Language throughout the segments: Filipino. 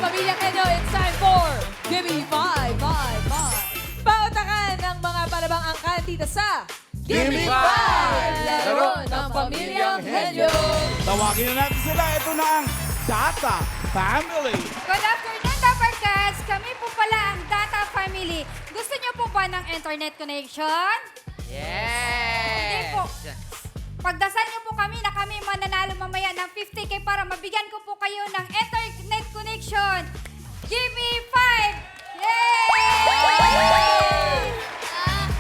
pamilyang Henyo, it's time for Gimme 5. Pautakan ng mga palabang angkan dito sa Gimme Five! 5! Laro ng pamilyang Henyo. Tawagin na natin sila. Ito na ang Data Family. Good afternoon, Dapper Cats! Kami po pala ang Data Family. Gusto niyo po ba ng internet connection? Hindi Yes! po. Pagdasal niyo po kami na kami mananalo mamaya ng 50K para mabigyan ko po kayo ng internet connection. Give me 5! Yay!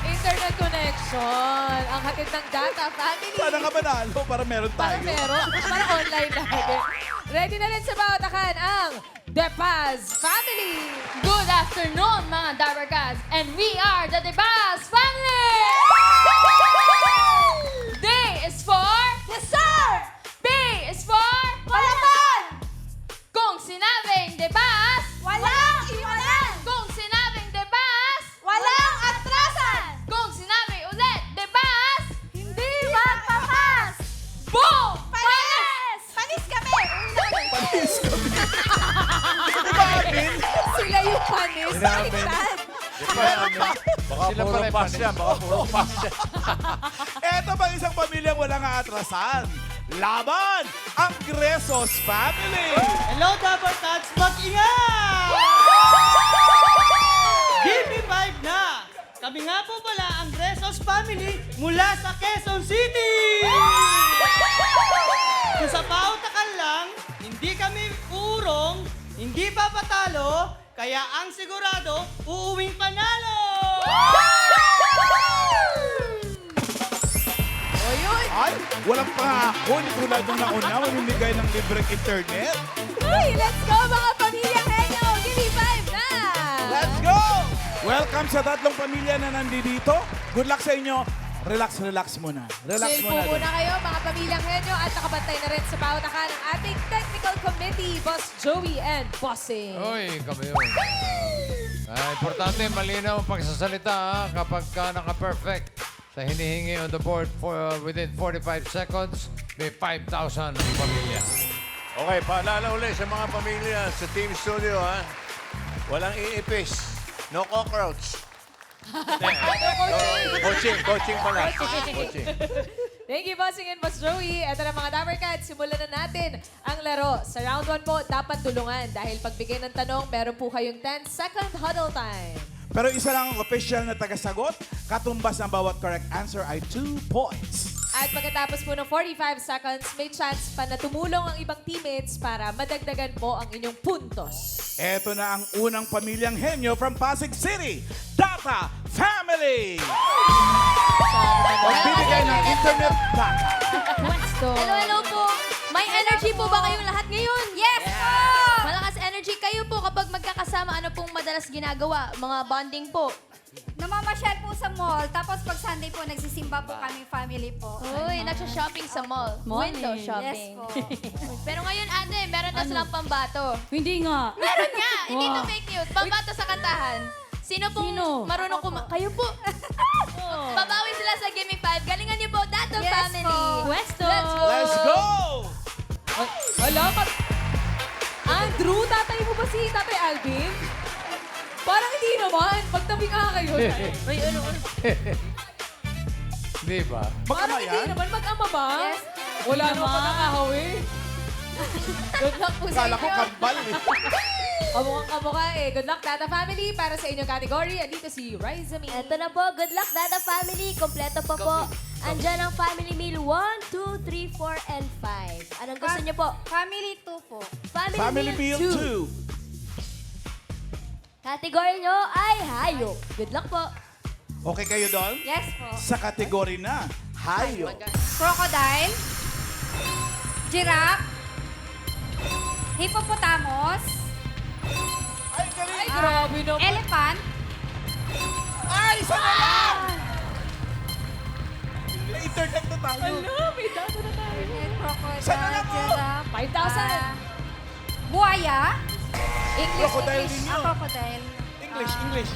Internet connection. Ang hatid ng Data Family. Sana nga manalo para meron Para tayo. meron. Para online lagi. Ready na rin sa pautakan ang The Paz Family. Good afternoon, mga Dabber Cats, and we are the Debas Family! D is for... Yes, sir! B is for... Palaban! Kung sinabing Debas, Walang iwanan! kung sinabing Debas, Walang atrasan! kung sinabi ulit Debas, Hindi magpapas! boom! Panis! Panis kami! Panis kami. Diba, Alvin? Sila yung panis. Baliktad. Baka puro pass yan. Baka puro pass yan. Eto ba isang pamilyang walang aatrasan? Laban! Ang Gresos Family! Hello, Dabber Cats! Mag-ingat! Give me 5 na! Kami nga po pala ang Resos Family mula sa Quezon City! Kung sa pautakan lang, hindi kami urong, hindi papatalo, kaya ang sigurado, uuwing panalo! O yun. Ay, walang pangako. Hindi tulad nung nauna, mamimigay ng libreng internet. Hey, let's go mga pamilyang Henyo. Gimme 5 na. Let's go! Welcome sa tatlong pamilya na nandito. Good luck sa inyo. Relax, relax muna. Relax Chill po muna. muna kayo mga pamilyang Henyo at nakabantay na rin sa pautakan ng ating technical committee, Boss Joey and Bossing. Uy, kami yun. Importante, malinaw ang pagsasalita ha, kapag ka naka-perfect sa hinihingi on the board for within 45 seconds, may 5,000 ang pamilya. Okay, paalala ulit sa mga pamilya sa Team Studio, ha? Walang iipis. No cockroach. Coaching pala. Coaching. Thank you, Bossing and Boss Joey. Ito na mga Dabber Cats, simulan na natin ang laro. Sa round 1 po, dapat tulungan dahil pagbigay ng tanong, meron po kayong 10-second huddle time. Pero isa lang ang official na tagasagot. Katumbas ng bawat correct answer ay 2 points. At pagkatapos po ng 45 seconds, may chance pa na tumulong ang ibang teammates para madagdagan po ang inyong puntos. Eto na ang unang pamilyang henyo from Pasig City, Data Family! Magbibigay ng internet data. Pwesto. Hello po! May energy po ba kayong lahat ngayon? Yes po! Malakas energy kayo po kapag magkakasama. Ano pong madalas ginagawa? Mga bonding po. Namamasyal po sa mall, tapos pag Sunday po, nagsisimba po kaming family po. Uy, nagsha-shopping sa mall. Window shopping. Yes po. Pero ngayon, ate, meron na silang pambato. Hindi nga. Meron nga! Hindi to fake news. Pambato sa kantahan. Sino pong marunong Kayo po. Babawi sila sa Gimme 5. Galingan niyo po, Data Yes Family. po. Pwesto. Let's go! Hala, Andrew, tatay mo ba si Tatay Alvin? Parang hindi naman. Magtabi nga kayo. Ay, ano? Di ba? Parang hindi naman. Mag-ama ba? Yes. Wala naman pagkakahawi. Good luck po sa Kala ko inyo. kambal eh. Kamukhang kamukha eh. Good luck, Data Family. Para sa inyong category, andito si Rizami. Eto na po, good luck Data Family. Kompleto pa po. Andyan ang family meal 1, 2, 3, 4, and 5. Anong gusto niyo po? Family 2 po. Family Meal 2. Category nyo ay hayop. Good luck po. Okay kayo doon? Yes po. Sa kategory na, hayo. Crocodile. Giraffe. Hippopotamus. Ay, galing! Ay, grabe naman. Elephant. Ay, isa na lang! May internet na tayo. Hala, may data na tayo. Crocodile. Sana lang po. Giraffe. 5,000. Buhaya. English, Crocodile English. din yun. Crocodile. English, English.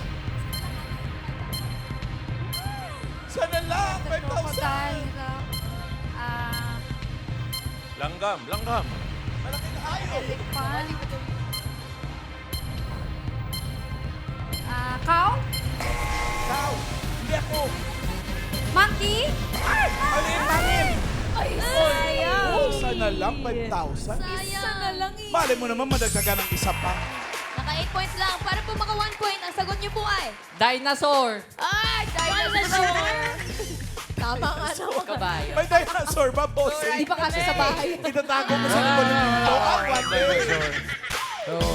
Sana lang! 5,000! Crocodile. Giraffe. Langgam. Malaking hayo. Elephant. Mommy? Maliit namin. Ay, sayang. Oh, sana lang 5,000. Isa na lang eh. Mali mo naman madagdagan ng isa pa. Naka 8 points lang. Para po maka 1 point, ang sagot niyo po ay... Dinosaur. Ay, dinosaur! Tama nga naman. Kabayo. May dinosaur ba, boss? Hindi pa kasi sa bahay. Itatago mo sa likod ng pinto. Ah, one day. Oo.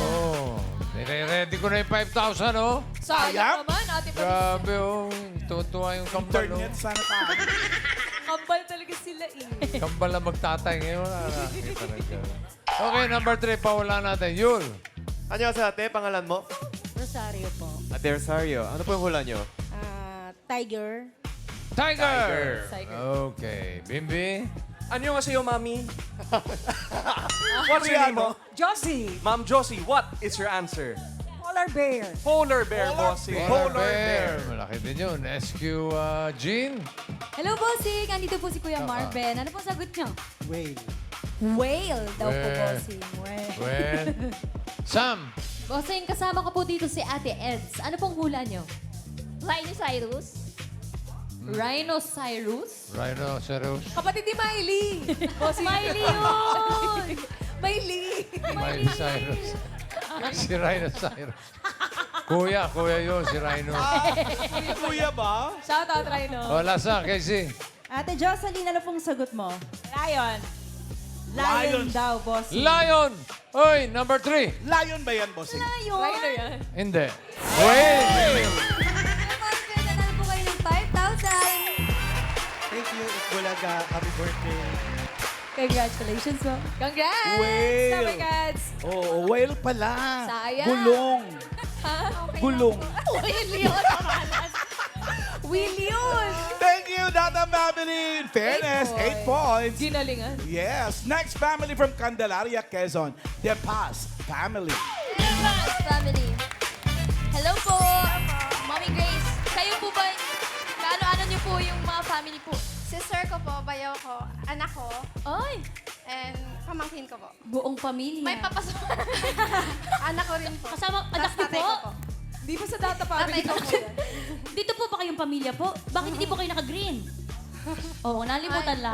Nire-ready ko na yung 5,000, oh. Sayang Sayang. naman, Ate Marisa. Grabe, oh. Tutuwa yung kambal, oh. Internet sana tayo. Kambal talaga sila eh. Kambal na magtatay ngayon. Nakakita na gano'n. Okay, number 3, pawala natin. Yul. Ano sa ate? Pangalan mo? Rosario po. Ate Rosario. Ano po yung hula nyo? Tiger. Tiger. Tiger. Okay. Bimbi. Ano nga sa'yo, mami? What's your name mo? Josie. Ma'am Josie, what is your answer? Polar bear. Polar bear, bossy. Polar bear. Malaki din yun. SQ Jean. Hello, bossing. Andito po si Kuya Marvin. Ano pong sagot niyo? Whale. Whale daw po, Whale. bossing. Whale. Well. Sam. Bossing, kasama ko po dito si Ate Eds. Ano pong hula nyo? Rhinoceros? Rhinoceros? Rhinoceros. Kapatid ni Miley. Bossing. Miley yun! Miley. Miley Cyrus. Si Rhinoceros. Kuya yun, si Rhino. Kuya ba? Shout out, Rhino. O, lasa, Casey. Ate Jocelyn, ano pong sagot mo? Lion. Lion. daw, boss. Lion. Oy, number 3. Lion ba yan, bossing? Rhino yan. Hindi. Whale. Kuya Marvin, nanalo po kayo ng 5,000. Thank you, Bulaga. Happy birthday. Congratulations po. Congrats! Whale. Sabi cats. Oo, whale pala. Sayang. Gulong. Gulong. Will yun. Will yun. Thank you, Data Family. In fairness, 8 points. Ginalingan. Yes. Next family from Candelaria, Quezon. The Paz family. Yes, family. Hello po. Mommy Grace. Kayo po ba, ano niyo po yung mga family po? Sister ko po, bayaw ko, anak ko, Ay, and pamangkin ko po. Buong pamilya. may papasok. Anak ko rin po. Kasama, anak Tas niyo tatay po? ko po. Di ba sa data Tatay family? ko po yan. Dito po ba kayong pamilya po? Bakit hindi po kayo naka-green? Oo, nalimutan lang.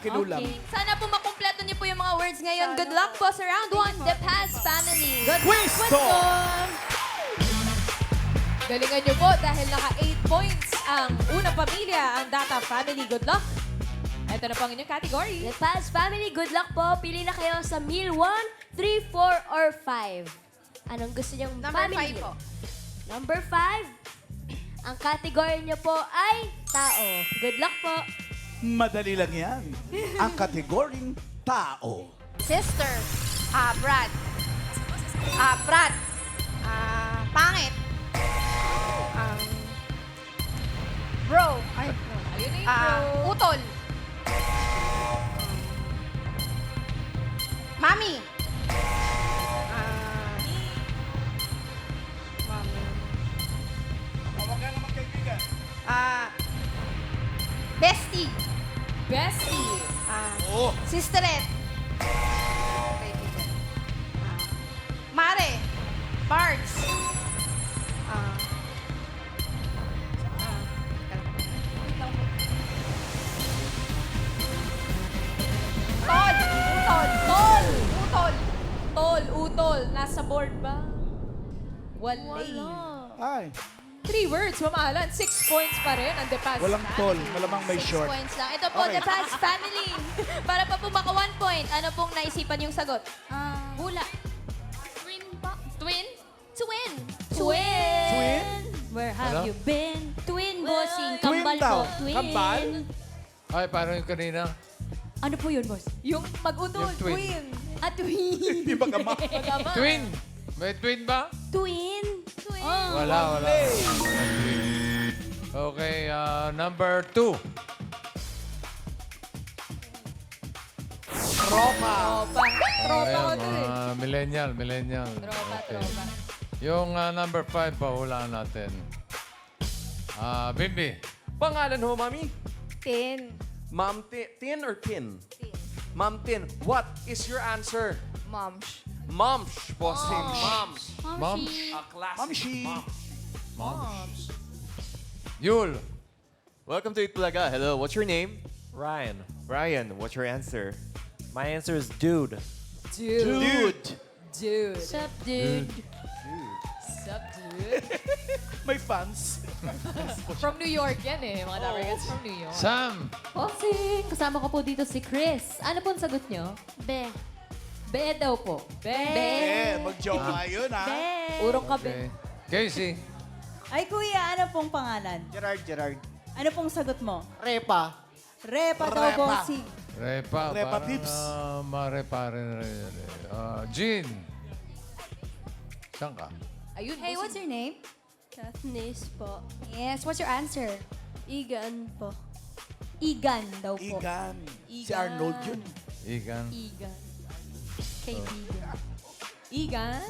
Kinulang. Okay. Sana po makumpleto niyo po yung mga words ngayon. Good luck po sa round 1, The Paz Family. Good Quisto! Galingan nyo po dahil naka 8 points ang unang pamilya, ang Data Family. Good luck. Ito na po ang inyong category. The Paz family, good luck po. Pili na kayo sa meal 1, 3, 4, or 5. Anong gusto niyong Number family 5 niyo? po. Number 5. Ang category niyo po ay tao. Good luck po. Madali lang yan. Ang kategoring tao. Sister, Brad. Brad. Pangit. Bro. Ay, bro. Ayun na yung bro. Utol. Mami. Mami. Huwag ka naman kaibigan. Bestie. Bestie. Oo. Sisterette. Kaibigan. Mare. Bards. Tol. Utol. Tol. Utol. Tol, utol. Nasa board ba? Wala. Ay, 3 words, mamahalan. 6 points pa rin ang The Paz walang Family. tol. Malamang may 6 short. points lang. Ito po, Okay. The Paz Family. Para pa po maka 1 point, ano pong naisipan yung sagot? Hula. Twin pa? Twin? Twin. Twin? Where Ano? have you been? Twin bossing. Twin Kambal daw. po. Twin. Kambal? Ay, paano yung kanina? Ano po yun, boss? Yung mag-utol, Yung twin. twin. Twin. Di ba kama? Magama. Twin. May twin ba? Twin. Wala. Okay, number 2. Tropa. Tropa ko Ayan, to eh. millennial. Tropa, Okay. tropa. Yung number 5 pa, hulaan natin. Bimbi. Pangalan ho, mami? Tin. Ma'am Tin or Tin? Ma'am Tin, what is your answer? Moms. Moms, bossing. Moms. Moms. A classic. Mamshi. Moms. Yul. Welcome to Itbulaga. Hello, what's your name? Ryan. Ryan, what's your answer? My answer is dude. Dude. Sup, dude? Sup, dude? May fans. From New York yan eh. Mga Dapper Cats from New York. Sam. Bossing, kasama ko po dito si Chris. Ano po ang sagot nyo? Be. Be daw po. Be. Mag-jowa yun, ha? Urong ka, Okay. Be. Casey. Ay, kuya, ano pong pangalan? Gerard. Ano pong sagot mo? Repa. Repa daw, Repa. bossing. Repa. Repa parang, Pips. Marepa rin. Jean. Saan ka? Ayun, Hey, what's your name? Katniss po. Yes, what's your answer? Igan po. Igan daw po. Igan. Si Arnold yun. Igan. Igan. Kaibigan. Igan?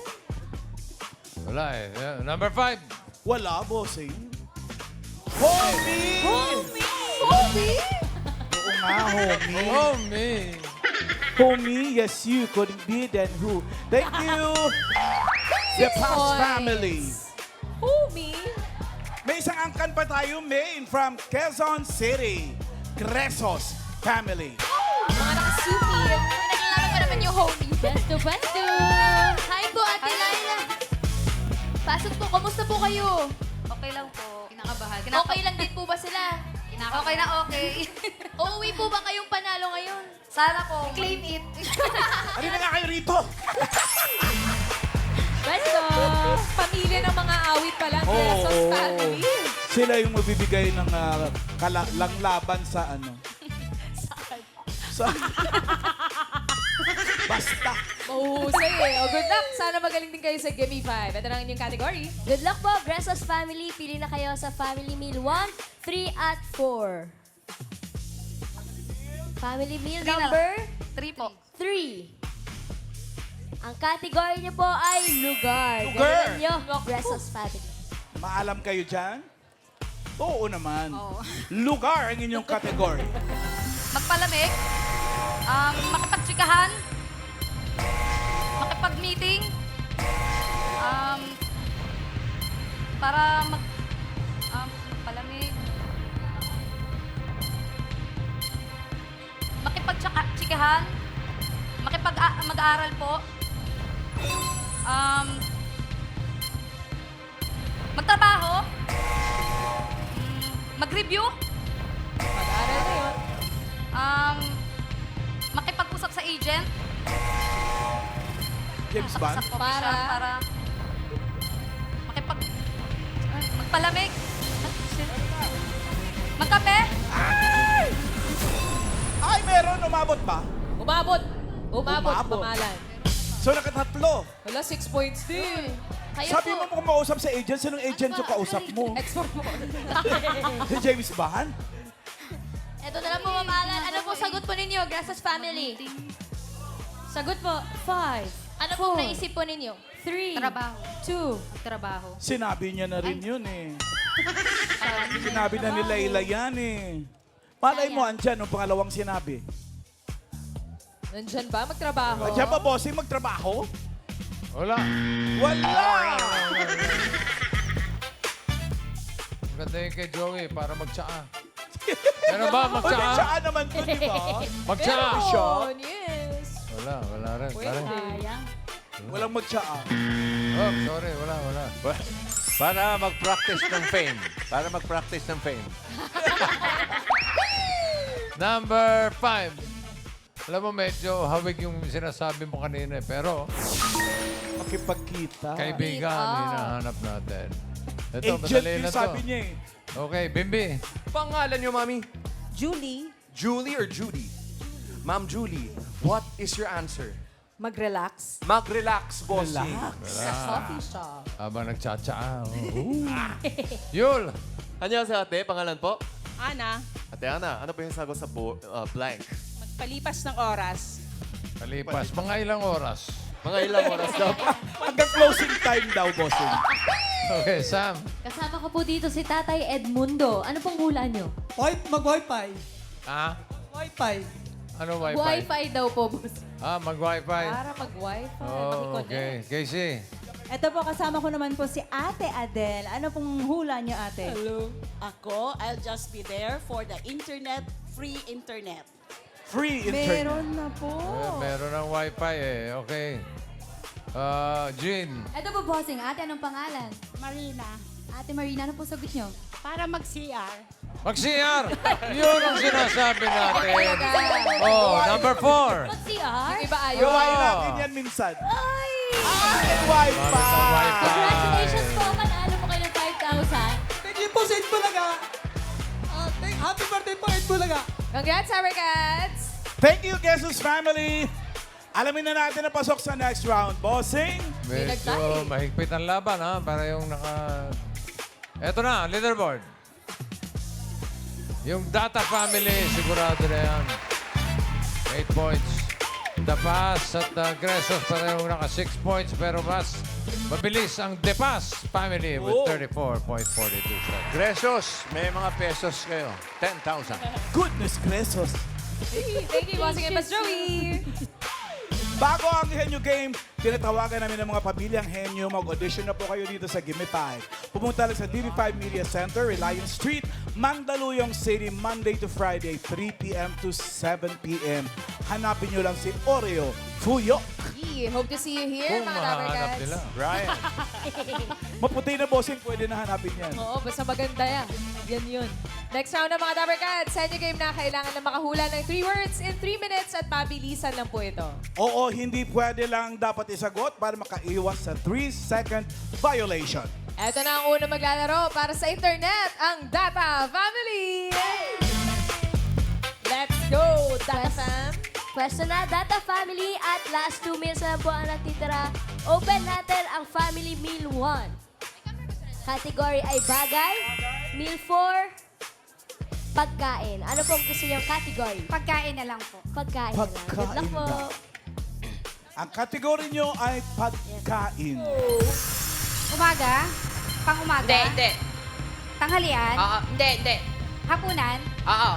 Wala eh. Number 5. Wala, bossing. Homie! Homie! Oo nga, homie. Oh, me. Homie, yes, you couldn't be then who? Thank you! The Pass family. Homie? May isang angkan pa tayo, Maine, from Quezon City. Cresos family. Mga nakasupil. Naglalaban pa naman yung homie. Basto. Hi po, Ate Laila. Pasok po, kamusta po kayo? Okay lang po. Kinakabahan. Okay lang din po ba sila? Okay na okay. Uuwi po ba kayong panalo ngayon? Sana po. Claim it. Ano na nga kayo rito? Basto! Pamilya ng mga awit pa lang. Quezon family. Sila yung magbibigay ng langlaban sa ano. Sa... Basta. Mahusay eh. O, good luck. Sana magaling din kayo sa Gimme 5. Ito na ang inyong category. Good luck po, Gresos family. Pili na kayo sa family meal 1, 3, at 4. Family meal number 3 po. 3. Ang category niyo po ay lugar. Lugar. Galingan niyo, Gresos family. Maalam kayo dyan? Oo naman. Lugar ang inyong category. Magpalamig. Makipagtsikahan. Makipag-meeting. Para palamig. Makipagtsikahan. Mag-aaral po. Magtrabaho. Mag-review. Mag-aaral na yun. Makipag-usap sa agent. James Bond? Sa coffee shop para magpalamig. Magkape. Ay, meron. Umabot ba? Umabot. Umabot. Umabot. Mamalan. So, nakatatlo. Wala, 6 points din. Kayo Sabi po. mo kung mausap sa agent, sinong agent yung kausap mo? Export mo. Si James Bond? Ito na lang po, mamalan. Ano po sagot po ninyo, Gracias family? Sagot po, 5, Ano po naisip po ninyo? 3, Trabaho. 2. Trabaho. Sinabi niya na rin yun eh. Sinabi na ni Layla yan eh. Malay mo, andyan nung pangalawang sinabi. Nandyan ba? Magtrabaho? Andyan ba, bossing, magtrabaho? Wala. Wala! Maganda yung kay Joey para magtsaa. Meron ba Wala magtsaa? siya naman to, di ba? Magtsaa. Meron, yes. Wala rin. Pwede. Sayang. Walang magtsaa. Oh, sorry, wala. Para mag-practice ng fame. Para mag-practice ng fame. Number 5. Alam mo, medyo hawig yung sinasabi mo kanina eh. Pero, Makipagkita. kaibigan, hinahanap natin. Ito, Agent madali na yung to. sabi niya eh. Okay, Bimbi. Pangalan niyo, Mami? Julie, Julie or Judy? Ma'am Julie, what is your answer? mag-relax. Mag-relax, bossing. Sa coffee shop. Habang nagtsatsaa. Yul. Ano sa ate? Pangalan po? Ana, Ate Ana, ano po yung sagot sa blank? magpalipas ng oras. Kalipas. Mga ilang oras. Mga ilang oras daw? Hanggang closing time daw, bossing. Okay, Sam. Kasama ko po dito si Tatay Edmundo. Ano pong hula nyo? Mag-wifi. Ah? Wifi. Ano wifi? Wi-Fi daw po, boss. Ah, mag-wifi. Para mag-Wi-Fi. Oh, okay. Casey. Ito po, kasama ko naman po si Ate Adele. Ano pong hula niyo, Ate? Hello. Ako, I'll just be there for the internet, free internet. Free internet. Meron na po. Meron ng wifi eh. Okay. Jean. Ito po, bossing. Ate, anong pangalan? Marina, Ate Marina, ano po sagot niyo? para mag-CR. Mag-CR! Yun ang sinasabi natin. Oh, number 4. Mag-CR? Iba ayaw. Gawain natin yan minsan. Ay, Wi-Fi! Congratulations po, manalo po kayo ng 5,000. Thank you po sa Itbulaga. Happy birthday po, Itbulaga. Congrats, Summer Cats! Thank you, Jesus family! Alamin na natin na pasok sa next round. Bossing? Medyo mahigpit ang laban, ha? Para yung Eto na, leaderboard. Yung Data Family, sigurado na yan. 8 points. The Pass at Gresos, parehong naka 6 points. Pero mas mabilis ang The Pass Family with 34.42 seconds. Gresos, may mga pesos kayo. 10,000. Goodness gracious! Thank you, Bossing and Mas Joey! Bago ang Henyo Game, tinatawagan namin ng mga pamilyang Henyo. Mag-audition na po kayo dito sa Gimme 5. Pumunta lang sa DB5 Media Center, Reliance Street, Mandaluyong City, Monday to Friday, 3 p.m. to 7 p.m. Hanapin nyo lang si Oreo Fuyo. Hope to see you here, Kung mga Dapper mahanap Cats. nila. Brian. Maputi na bossing, pwede na hanapin yan. Oo, basta maganda yan. Yan yun. Next round na mga Dapper Cats. Sa inyo game na kailangan na makahula ng 3 words in 3 minutes at mabilisan lang po ito. Oo, hindi pwede lang dapat isagot para makaiwas sa 3-second violation. Ito na ang unang maglalaro para sa internet, ang Data Family! Let's go, Data Fam! Pwesto na, Data Family, at last 2 minutes na po ang natitira. Open natin ang Family Meal 1. Category ay bagay. Meal 4, pagkain. Ano pong gusto niyong category? Pagkain na lang po. Pagkain na lang. Good luck Pagkain po. daw. Ang kategory nyo ay pagkain. Umaga, pang-umaga, Hindi. tanghalian, Oo, hindi. hapunan, Oo,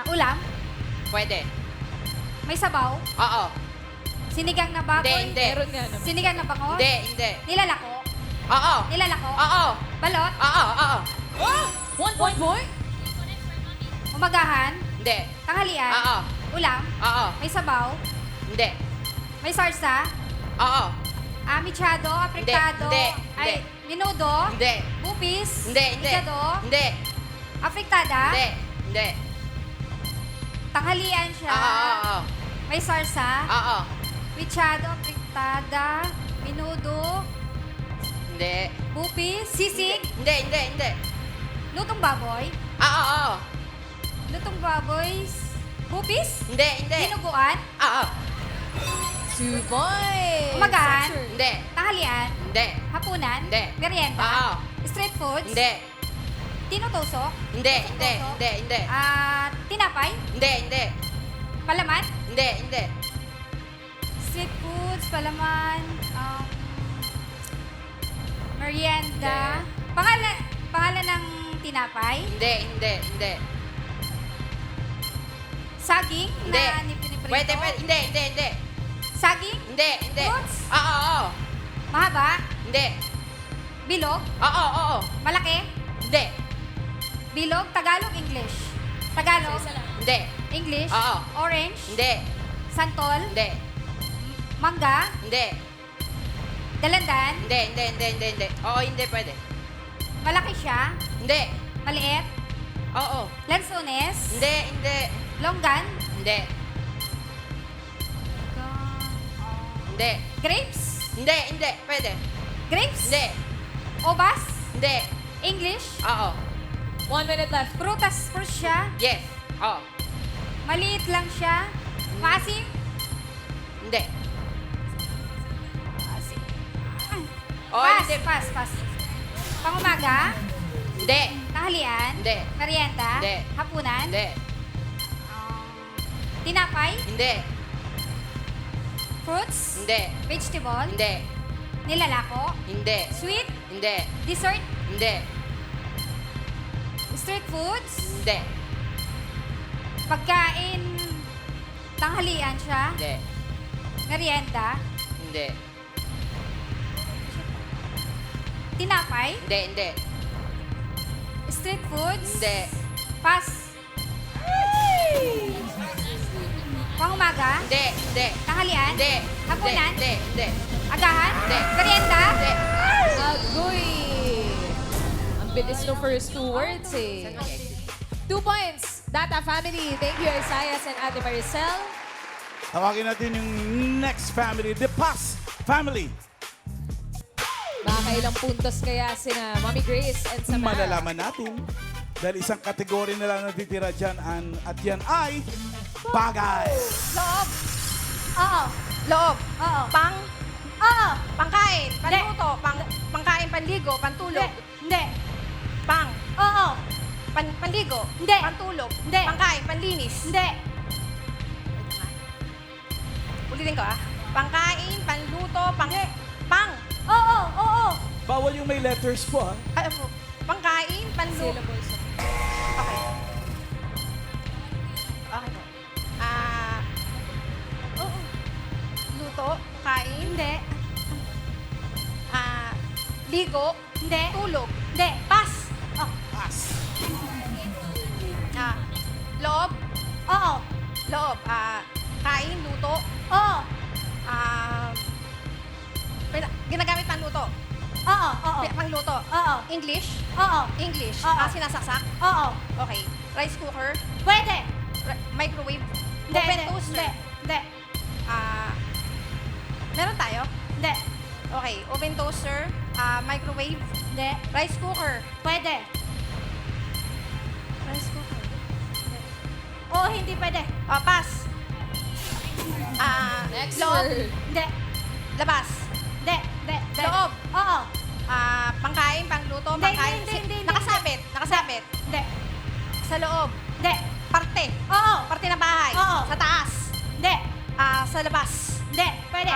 ulam, pwede. may sabaw, Oo, sinigang na baboy, Hindi. Meron nga naman. sinigang na bangos, hindi. nilalako, Oo, nilalako, oo, balot, oo. 1 point? umagahan, Hindi. tanghalian, Oo, ulam, oo, may sabaw, hindi. may sarsa, Oo, michado, aprictado, Hindi. ay, minudo, hindi. bupis, Hindi. ikado, Hindi. afritada, Hindi. tanghalian siya, Oo. may sarsa, Oo. michado, aprictada, minudo, Hindi. bupis, sisig, Hindi. lutong baboy, Oo. lutong baboy, bupis, Hindi. dinuguan, Oo. 2 points! Umagahan. Hindi. tanghalian, Hindi. hapunan, Hindi. merienda, Oo. street foods, Hindi. tinutusok, Hindi. tinapay, Hindi. palaman, Hindi. street foods, palaman, merienda, pangalan ng tinapay, Hindi. saging Hindi. na piniprito, Pwede. Hindi. saging, Hindi. Fruits? Oo. mahaba, Hindi. bilog, Oo. malaki, Hindi. bilog, Tagalog, English, Tagalog, Hindi. English, Oo. orange, Hindi. santol, Hindi. mangga, Hindi. dalandan, Hindi. Oo, hindi pwede. malaki siya, Hindi. maliit, Oo. lansones, Hindi. longgan, Hindi. Hindi. grapes, Hindi. Pwede. grapes, Hindi. obas, Hindi. English, Oo. 1 minute left. prutas, fruit siya, Yes. Oo. maliit lang siya, maasim, Hindi. Oo, pass, hindi. pass. Pangumaga, Hindi. tanghalian, Hindi. merienda, Hindi. hapunan, Hindi. tinapay, Hindi. fruits, Hindi. vegetable, Hindi. nilalako, Hindi. sweet, Hindi. dessert, Hindi. street foods, Hindi. pagkain, tanghalian siya, Hindi. merienda, Hindi. Tinapay? Hindi. Street foods? Hindi. Pass. Pangumaga? Hindi. Tanghalian? Hindi. Hapunan? Hindi. Agahan? Hindi. Merienda? Hindi. Agoy! Ang bilis ng first two words eh. 2 points. Data family. Thank you, Isaias and Ate Maricel. Tawagin natin yung next family, the Paz family. Makakailang puntos kaya sina Mommy Grace and Samara. Malalaman natin. Dahil isang kategory na lang natitira dyan at yan ay bagay. Loob. Oo. Loob. Oo. Oo. Pangkain. Panluto. Pangkain, panligo, pantulog. Hindi. Pang. Oo. Panligo. Hindi. Pantulog. Hindi. Pangkain, panlinis. Hindi. Ulitin ko Pangkain, panluto, pang... Oo. Bawal yung may letters po, ha? Ano po? Pangkain, panluto. Syllables. Okay. Okay po. Luto, kain. Hindi. Ligo, Hindi. tulog. Hindi. Pass. Oh. Pass. Loob, Oo. loob. Kain, luto. Oo. Ginagamit panluto. Oo. Pangluto. Oo. English. Oo. English. Oo. Sinasaksak. Oo. Okay. Rice cooker. Pwede. Microwave. Hindi. Oven Hindi. toaster. Hindi. Meron tayo? Hindi. Okay. Oven toaster. Microwave. Hindi. Rice cooker. Pwede. Rice cooker. Oo, hindi pwede. Pass. Next Loob. word. Hindi. Labas. Hindi. Loob. Oo. Pangkain, pangluto, Hindi, pangkain. hindi. Nakasabit. Hindi. Sa loob. Hindi. Parte. Oo. Parte ng bahay. Oo. Sa taas. Hindi. Sa labas. Hindi. Pwede.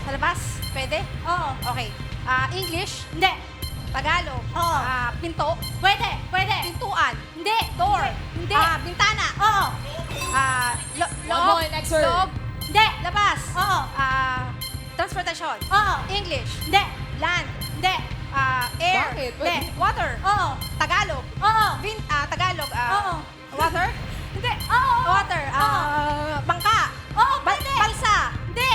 Sa labas. Pwede? Oo. Okay. English. Hindi. Tagalog. Oo. Pinto. Pwede. Pintuan. Hindi. Door. Hindi. Bintana. Oo. One more, next word. Loob. Hindi. Labas. Oo. Transportasyon. Oo. English. Hindi. Land. Hindi. Air. Bakit? Hindi. Water. Oo. Tagalog. Oo. Tagalog. Oo. Water. Hindi. Oo. Water. Oo. Bangka. Oo, pwede. Balsa. Hindi.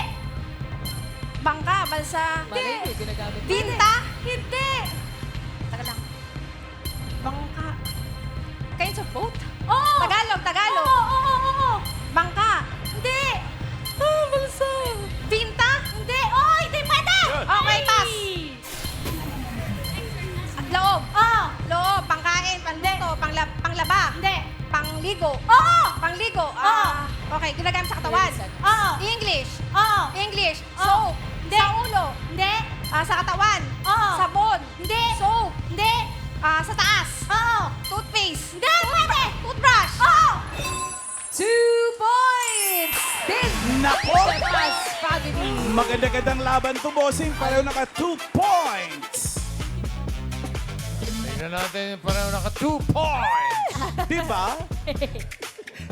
Bangka. Balsa. Mali, may ginagamit. Binta. Hindi. Taga lang. Bangka. Kinds of boat. Oo. Tagalog. Oo. Bangka. Hindi. Balsa. Binta. Hindi. Oo, hindi pwede. Okay, pass. Loob. Oo. Loob. Pangkain. Panluto. Panglaba. Hindi. Pangligo. Oo. Pangligo. Oo. Okay, ginagamit sa katawan. Oo. English. Oo. English. Oo. Soap. Hindi. Sa ulo. Hindi. Sa katawan. Oo. Sabon. Hindi. Soap. Hindi. Sa taas. Oo. Toothpaste. Hindi, pwede. Toothbrush. Oo. 2 points! Din! Nako! Paz family. Maganda-gandang laban to, bossing. Pareho naka 2 points. Tingnan natin yung pareho naka 2 points. Di ba?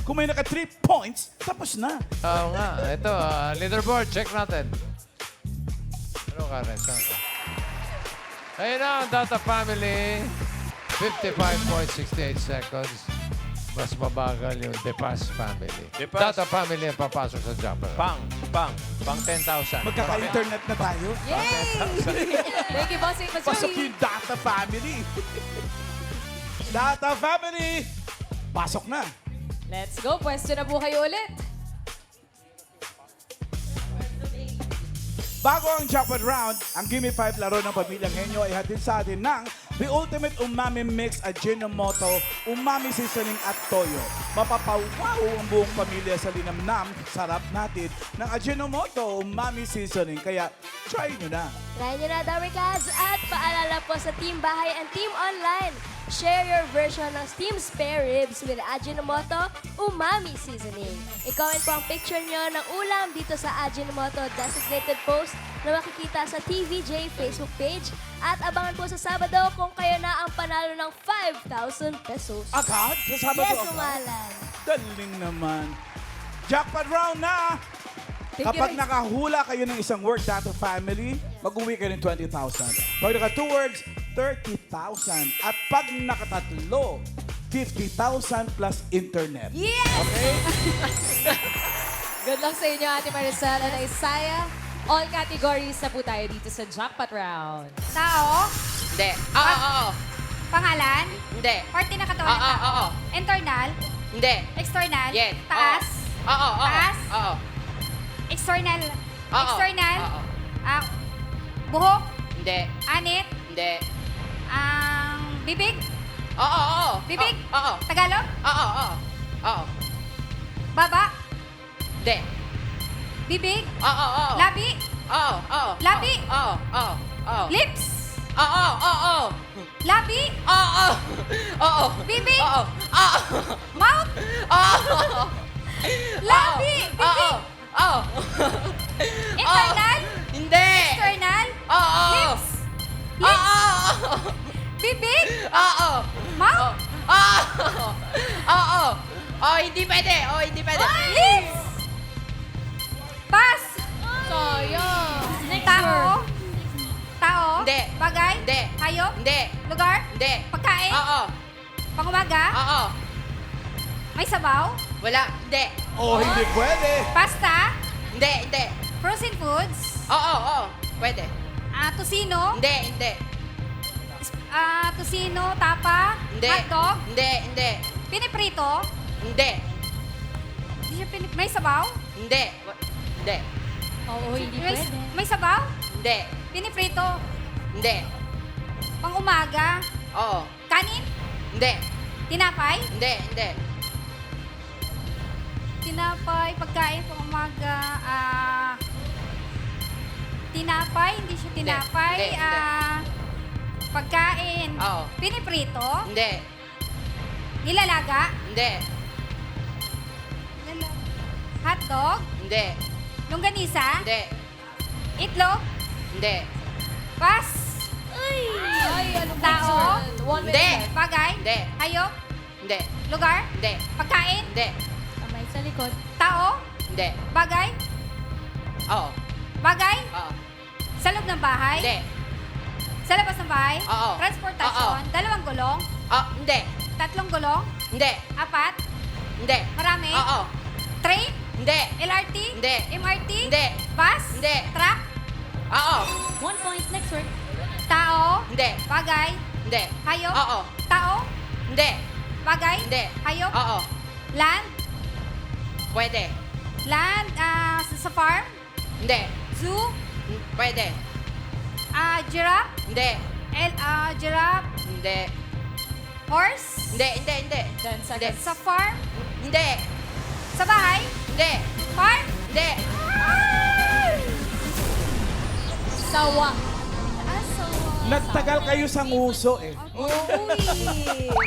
Kung may naka 3 points, tapos na. Oo nga. Ito, leaderboard. Check natin. Ano ka rin? Saan ka? Ayun na ang Data Family. 55.68 seconds. Mas mabagal yung Depas Family. Depas. Data Family ang papasok sa jumper. Pang 10,000. Magkaka-internet na tayo. Thank you, Bossing Mas Pasok Joey. yung Data Family. Data Family! Pasok na. Let's go. Pwesto na po kayo ulit. Bago ang jackpot round, ang Gimme 5 laro ng Pamilyang Henyo ay hatid sa atin ng The Ultimate Umami Mix Ajinomoto, Umami Seasoning at Toyo. Mapapawaw ang buong pamilya sa linamnam, sarap natin ng Ajinomoto Umami Seasoning. Kaya try nyo na. Try nyo na, Dabarkads! At paalala po sa Team Bahay and Team Online. Share your version ng steamed spare ribs with Ajinomoto Umami Seasoning. I-comment po ang picture nyo ng ulam dito sa Ajinomoto designated post na makikita sa TVJ Facebook page. At abangan po sa Sabado kung kayo na ang panalo ng 5,000 pesos. Agad? Sa Sabado Yes, agad? umalan. Daling naman. Jackpot round na! Kapag nakahula kayo ng isang word, Data Family, mag-uwi kayo ng 20,000. Pag naka 2 words, 30,000. At pag nakatatlo, 50,000 plus internet. Yes! Okay? Good luck sa inyo, Ate Maricel and Isaiah. All categories na po tayo dito sa jackpot round. Tao, Hindi. Oo. pangalan, Hindi. party na katawan ng tao. Internal, Hindi. external, Yes. taas, Oo. taas, Oo. external, Oo. external, Oo. buhok, Hindi. anit, Hindi. bibig, Oo. bibig, Oo. Tagalog, Oo. baba, Hindi. bibig, Oo. labi, Oo. Labi. Oo. lips, Oo. labi, Oo. bibig, Oo. mouth, Oo. labi, bibig, Oo. internal, Hindi. external, Oo. lips, Oo. bibig, Oo. mouth, Oo. Oh, hindi pwede. lips, pass, Sayang. tao, Hindi. bagay, Hindi. hayop, Hindi. lugar, Hindi. pagkain, Oo. pangumaga, Oo. may sabaw, Wala. Hindi. O hindi pwede. pasta, Hindi. frozen foods, Oo. Pwede. tosino, Hindi. tosino, tapa, Hindi. hotdog, Hindi. piniprito, Hindi. hindi siya may sabaw, Hindi. Hindi. Oo, hindi may, pwede. may sabaw, Hindi. piniprito, Hindi. pang umaga, Oo. kanin, Hindi. tinapay, Hindi. tinapay, pagkain pang umaga, tinapay, hindi siya tinapay, Hindi. pagkain, Oo. piniprito, Hindi. nilalaga, Hindi. hotdog, Hindi. longganisa, Hindi. itlog, Hindi. pas, Ay, anong Tao? next one? 1 Hindi. minute. bagay, Hindi. hayop, Hindi. lugar, Hindi. pagkain, Hindi. Kamay sa likod. tao, Hindi. bagay, Oo. bagay, Oo. sa loob ng bahay, Hindi. sa labas ng bahay, Oo. transportasyon, dalawang gulong, Hindi. tatlong gulong, Hindi. apat, Hindi. marami, Oo. train, Hindi. LRT, Hindi. MRT, Hindi. bus, Hindi. truck, Oo. 1 point. Next word. tao, Hindi. bagay, Hindi. hayop, Oo. tao, Hindi. bagay, Hindi. hayop, Oo. land, Pwede. land, sa farm, Hindi. zoo, Pwede. giraffe, Hindi. giraffe, Hindi. horse, Hindi. 10 seconds. sa farm, Hindi. sa bahay, Hindi. farm, Hindi. Sawa. Nagtagal kayo sa nguso eh. Uy,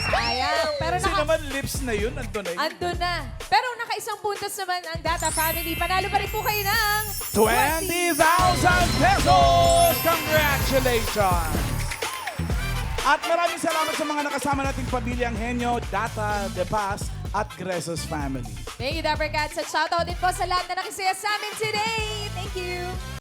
sayang. Pero Kasi naman lips na yun, andun na yun. andun na. Pero naka-isang puntos naman ang Data Family. Panalo pa rin po kayo ng 20,000 pesos! Congratulations! At maraming salamat sa mga nakasama nating pamilyang Henyo, Data, De Paz, at Gresos family. Thank you, Dapper Cats. At shoutout din po sa lahat na nakisaya sa amin today. Thank you.